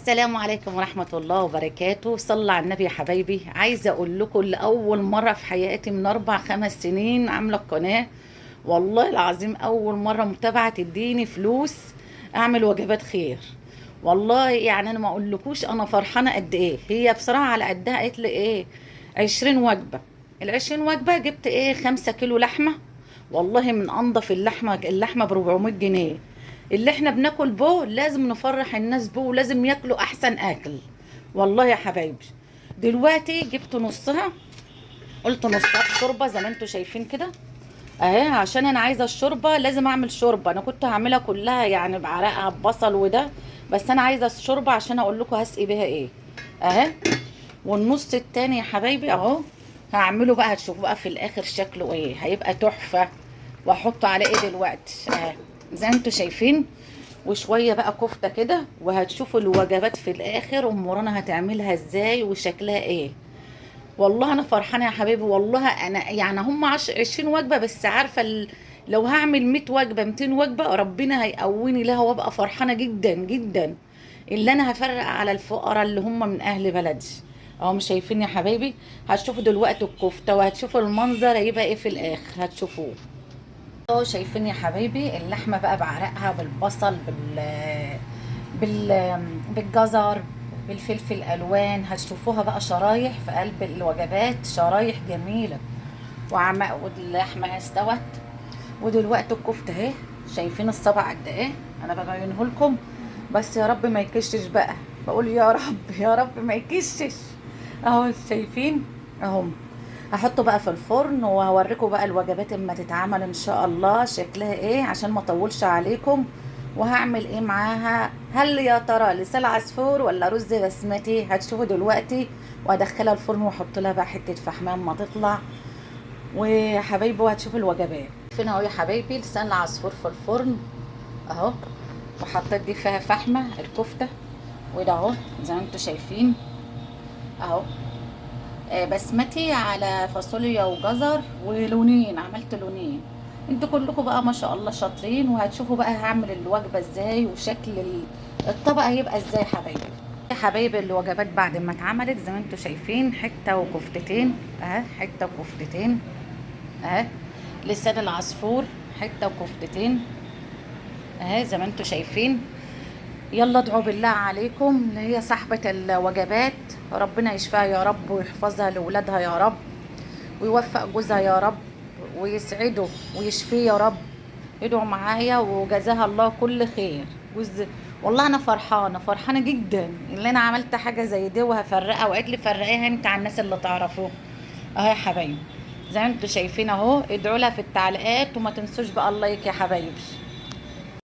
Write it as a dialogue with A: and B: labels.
A: السلام عليكم ورحمة الله وبركاته. صلى على النبي يا حبايبي. عايزة أقول لكم لأول مرة في حياتي من 4 5 سنين عاملة القناة. والله العظيم أول مرة متابعة تديني فلوس أعمل وجبات خير. والله يعني أنا ما أقولكوش أنا فرحانة قد إيه. هي بصراحة على قدها قالت لي إيه 20 وجبة. ال20 وجبة جبت إيه 5 كيلو لحمة. والله من أنضف اللحمة ب400 جنيه. اللي احنا بناكل بو لازم نفرح الناس بو ولازم ياكلوا احسن اكل. والله يا حبايبي دلوقتي جبت نصها. قلت نصها في شوربه زي ما انتوا شايفين كده اهي، عشان انا عايزه الشوربه. لازم اعمل شوربه. انا كنت هعملها كلها يعني بعرقها ببصل وده، بس انا عايزه الشوربه عشان اقول لكم هسقي بيها ايه اهي. والنص التاني يا حبايبي اهو هعمله بقى، هتشوفوا بقى في الاخر شكله ايه، هيبقى تحفه. واحطه على ايه دلوقتي اهي زي ما انتوا شايفين. وشويه بقى كفته كده، وهتشوفوا الوجبات في الاخر ام رانا هتعملها ازاي وشكلها ايه. والله انا فرحانه يا حبيبي. والله انا يعني هم 20 وجبه، بس عارفه لو هعمل 100 وجبه 200 وجبه ربنا هيقويني لها وابقى فرحانه جدا جدا. اللي انا هفرق على الفقراء اللي هم من اهل بلدي. اهو مش شايفين يا حبايبي. هتشوفوا دلوقتي الكفته وهتشوفوا المنظر هيبقى ايه في الاخر هتشوفوه. اهو شايفين يا حبايبي اللحمه بقى بعرقها بالبصل بال بالجزر بالفلفل الالوان. هتشوفوها بقى شرايح في قلب الوجبات، شرايح جميله. واللحمه استوت. ودلوقتي الكفته اهي. شايفين الصبع قد ايه. انا ببينه لكم بس يا رب ما يكشش بقى. بقول يا رب يا رب ما يكشش. اهو شايفين اهو. هحطه بقى في الفرن وهوريكم بقى الوجبات اما تتعمل ان شاء الله شكلها ايه عشان ما اطولش عليكم. وهعمل ايه معاها، هل يا ترى لسان عصفور ولا رز بسمتي؟ هتشوفوا دلوقتي. وادخلها الفرن واحط لها بقى حته فحمام ما تطلع. وحبايبي هتشوفوا الوجبات فين اهو يا حبايبي. لسان العصفور في الفرن اهو. وحطيت دي فيها فحمه الكفته. وده اهو زي ما انتوا شايفين اهو. بسمتي على فاصوليا وجزر ولونين، عملت لونين. انتوا كلكم بقى ما شاء الله شاطرين. وهتشوفوا بقى هعمل الوجبه ازاي وشكل الطبق هيبقى ازاي يا حبايبي. يا حبايبي الوجبات بعد ما اتعملت زي ما انتوا شايفين حته وكفتتين اهي، حته وكفتتين اهي. لسان العصفور حته وكفتتين اهي زي ما انتوا شايفين. يلا ادعوا بالله عليكم اللي هي صاحبة الوجبات، ربنا يشفيها يا رب ويحفظها لولادها يا رب، ويوفق جوزها يا رب، ويسعده ويشفيه يا رب. ادعوا معايا وجزاها الله كل خير. والله انا فرحانه جدا اللي انا عملت حاجه زي دي وهفرقها. وقالت لي فرقيها انت على الناس اللي تعرفوه اهو يا حبايبي. زي ما انتوا شايفين اهو. ادعوا لها في التعليقات وما تنسوش بقى اللايك يا حبايبي.